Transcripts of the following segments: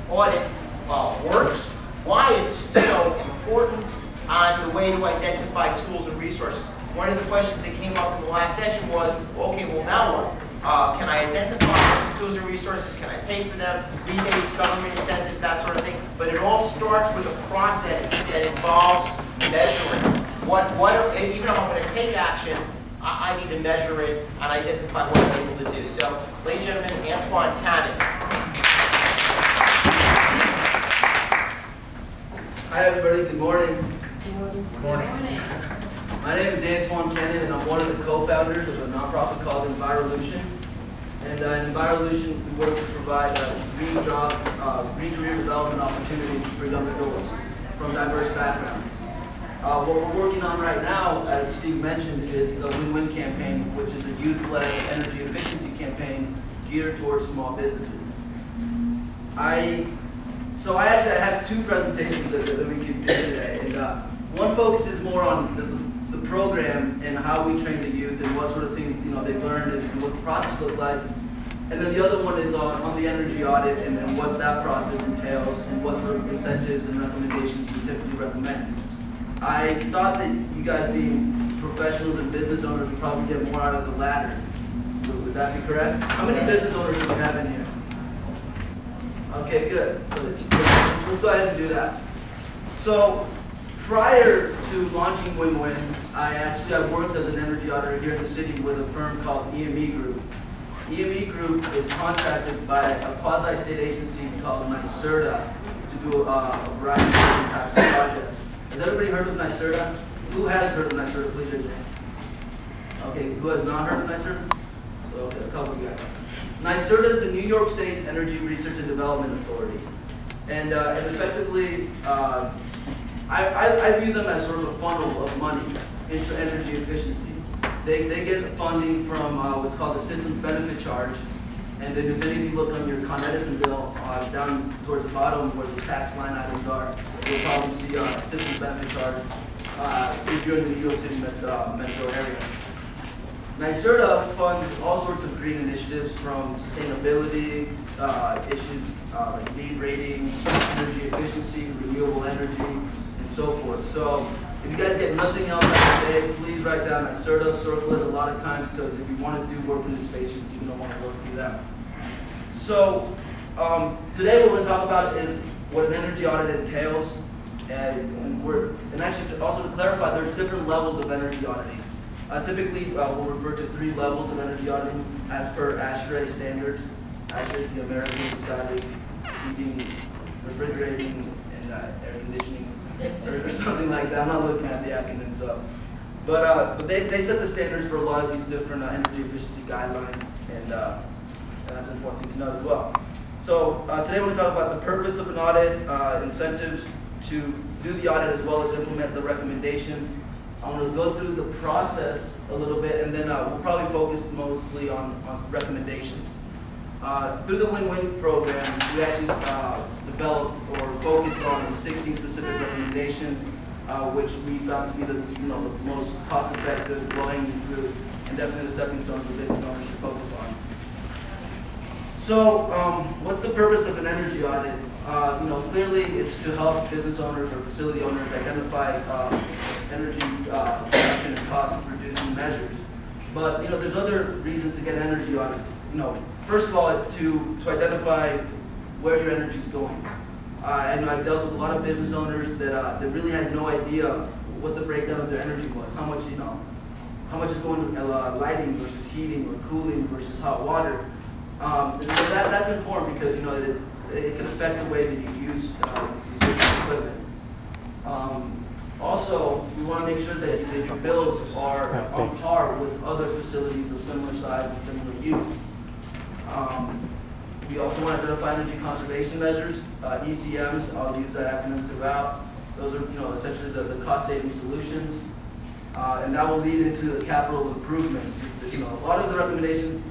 audit works, why it's so important, and the way to identify tools and resources. One of the questions that came up in the last session was, okay, well now what? Can I identify tools and resources? Can I pay for them? Rebates, government incentives, that sort of thing. But it all starts with a process that involves measuring. Even if I'm going to take action, I need to measure it and identify what I'm able to do. So, ladies and gentlemen, Antuan Cannon. Hi everybody, good morning. Good morning. My name is Antuan Cannon and I'm one of the co-founders of a nonprofit called Envirolution. And in Envirolution, we work to provide green career development opportunities for young adults from diverse backgrounds. What we're working on right now, as Steve mentioned, is the Win-Win campaign, which is a youth-led energy efficiency campaign geared towards small businesses. So I have two presentations that we can do today. And one focuses more on the program and how we train the youth and what sort of things they've learned and what the process looked like. And then the other one is on the energy audit and what that process entails and what sort of incentives and recommendations we typically recommend. I thought that you guys being professionals and business owners would probably get more out of the latter. Would that be correct? How many business owners do we have in here? Okay, good. So let's go ahead and do that. So prior to launching Win-Win, I worked as an energy auditor here in the city with a firm called EME Group. EME Group is contracted by a quasi-state agency called NYSERDA to do a variety of different types of projects. Has everybody heard of NYSERDA? Who has heard of NYSERDA? Please raise your hand. Okay, who has not heard of NYSERDA? So, okay, a couple of you guys. NYSERDA is the New York State Energy Research and Development Authority. And effectively, I view them as sort of a funnel of money into energy efficiency. They get funding from what's called the Systems Benefit Charge. And then if any of you look on your Con Edison bill, down towards the bottom where the tax line items are, you'll probably see a Systems Benefit Charge if you're in the New York City metro area. NYSERDA funds all sorts of green initiatives from sustainability issues like LEED rating, energy efficiency, renewable energy, and so forth. So if you guys get nothing else out of today, please write down NYSERDA, circle it a lot of times, because if you want to do work in this space, you don't want to work through them. So today what we're going to talk about is what an energy audit entails, and actually also to clarify, there's different levels of energy auditing. Typically, we'll refer to 3 levels of energy auditing as per ASHRAE standards. ASHRAE is the American Society of Heating, Refrigerating, and Air Conditioning, or something like that. I'm not looking at the acronyms up. But they set the standards for a lot of these different energy efficiency guidelines, and that's an important thing to know as well. So today we're going to talk about the purpose of an audit, incentives to do the audit as well as implement the recommendations. I'm going to go through the process a little bit, and then we'll probably focus mostly on recommendations. Through the Win-Win program, we actually developed or focused on 16 specific recommendations, which we found to be the most cost-effective, low-hanging fruit, and definitely the stepping stones that business owners should focus on. So, what's the purpose of an energy audit? Clearly it's to help business owners or facility owners identify energy production and cost reducing measures. But there's other reasons to get an energy audit. First of all, to identify where your energy is going. I know I've dealt with a lot of business owners that really had no idea what the breakdown of their energy was. How much is going to lighting versus heating or cooling versus hot water. That's important because it can affect the way that you use these equipment. Also, we want to make sure that your bills are on par with other facilities of similar size and similar use. We also want to identify energy conservation measures, ECMs. I'll use that acronym throughout. Those are essentially the cost-saving solutions, and that will lead into the capital improvements. A lot of the recommendations.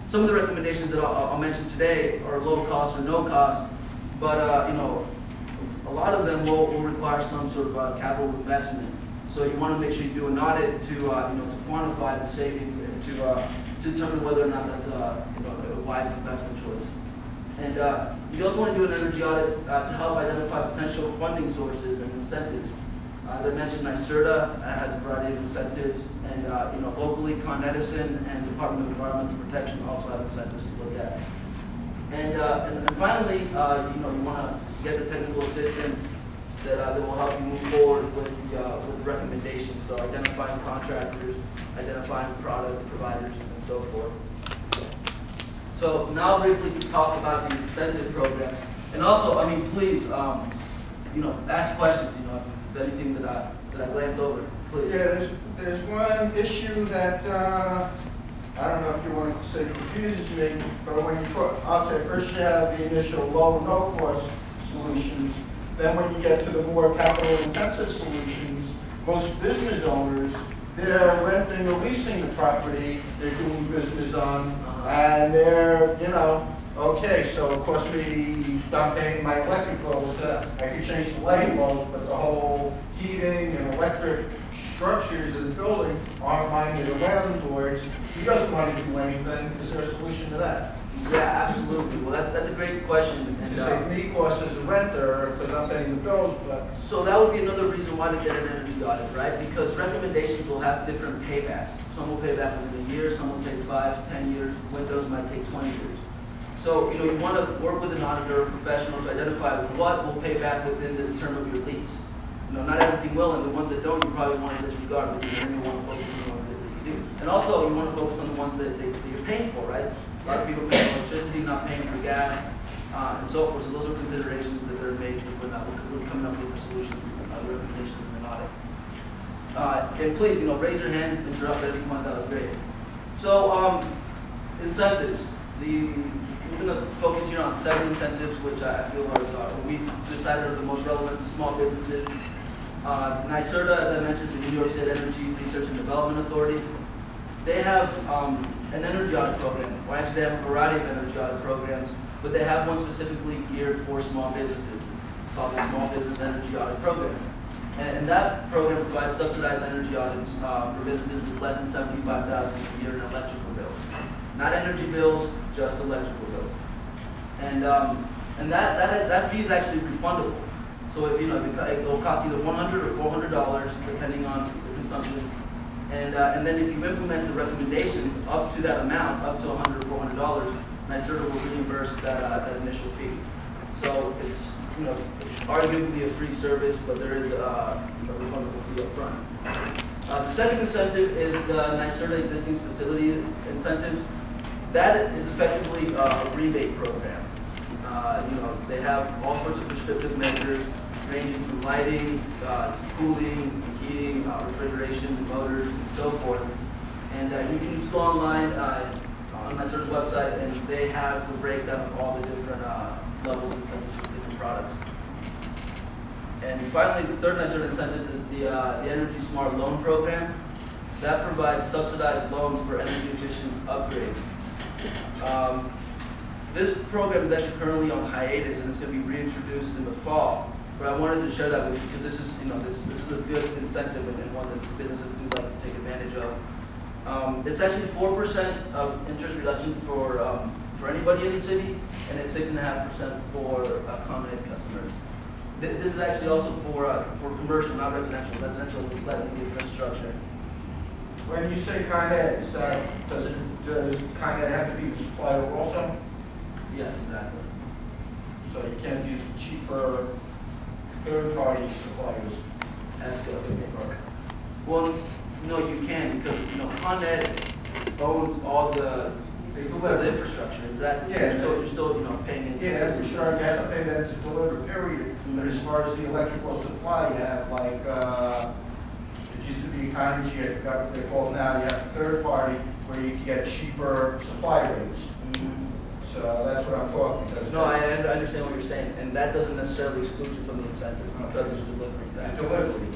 Some of the recommendations that I'll mention today are low cost or no cost, but a lot of them will require some sort of capital investment. So you want to make sure you do an audit to quantify the savings and to determine whether or not that's a wise investment choice. And you also want to do an energy audit to help identify potential funding sources and incentives. As I mentioned, NYSERDA has a variety of incentives, and locally, Con Edison and Department of Environmental Protection also have incentives to look at. And finally, you want to get the technical assistance that will help you move forward with recommendations. So identifying contractors, identifying product providers, and so forth. So now I'll briefly talk about these incentive programs. And also, I mean, please, ask questions, if anything that I glance over, please. Yeah, there's one issue that, I don't know if you want to say confuses me, but when you put, okay, first you have the initial low, no cost solutions, then when you get to the more capital intensive solutions, most business owners, they're renting or leasing the property they're doing business on, and they're, okay, so it costs me, I'm paying my electric bills, I could change the lighting bulbs, but the whole heating and electric structures of the building aren't mine to the landlords. He doesn't want to do anything. Is there a solution to that? Yeah, absolutely. Well, that's a great question. And To save me costs as a renter, because I'm paying the bills, but... So that would be another reason why to get an energy audit, right? Because recommendations will have different paybacks. Some will pay back within a year, some will take 5, 10 years, windows might take 20 years. So, you want to work with an auditor or professional to identify what will pay back within the term of your lease. Not everything will, and the ones that don't, you probably want to disregard, because you only want to focus on the ones that you do. And also, you want to focus on the ones that you're paying for, right? A lot of people pay electricity, not paying for gas, and so forth. So those are considerations that are made when coming up with the solutions, recommendations in an audit. And please, raise your hand, interrupt everyone. That was great. So, incentives. We're going to focus here on 7 incentives, which I feel we've decided are the most relevant to small businesses. NYSERDA, as I mentioned, the New York State Energy Research and Development Authority, they have an energy audit program. Or actually, they have a variety of energy audit programs, but they have one specifically geared for small businesses. It's called the Small Business Energy Audit Program. And that program provides subsidized energy audits for businesses with less than $75,000 a year in electrical bills. Not energy bills, just electrical bills. And that fee is actually refundable. So it will cost either $100 or $400 depending on the consumption. And then if you implement the recommendations up to that amount, up to $100 or $400, NYSERDA will reimburse that initial fee. So it's arguably a free service, but there is a refundable fee up front. The second incentive is the NYSERDA existing facility incentives. That is effectively a rebate program. They have all sorts of prescriptive measures ranging from lighting to cooling, heating, refrigeration, motors, and so forth. And you can just go online on NYSERDA's website, and they have the breakdown of all the different levels of incentives for different products. And finally, the third NYSERDA incentive is the Energy Smart Loan Program. That provides subsidized loans for energy efficient upgrades. This program is actually currently on hiatus, and it's going to be reintroduced in the fall. But I wanted to share that with you because this is, this is a good incentive and one that businesses do like to take advantage of. It's actually 4% of interest reduction for anybody in the city, and it's 6.5% for Con Ed customers. This is actually also for commercial, not residential. Residential is a slightly different structure. When you say Con Ed, does Con Ed have to be the supplier also? Yes, exactly. So you can't use cheaper third-party suppliers? That's good. Well, no, you can, because Con Ed owns all the infrastructure. Exactly. Yeah, so you're still paying into yeah, the system. sure. You have to pay them to deliver, period. But as far as the electrical supply, you have like it used to be Economy, I forgot what they're called now. You have a third party where you can get cheaper supply rates. So that's what I'm talking about. No, I understand what you're saying, and that doesn't necessarily exclude you from the incentive because it's delivery factor. Delivery.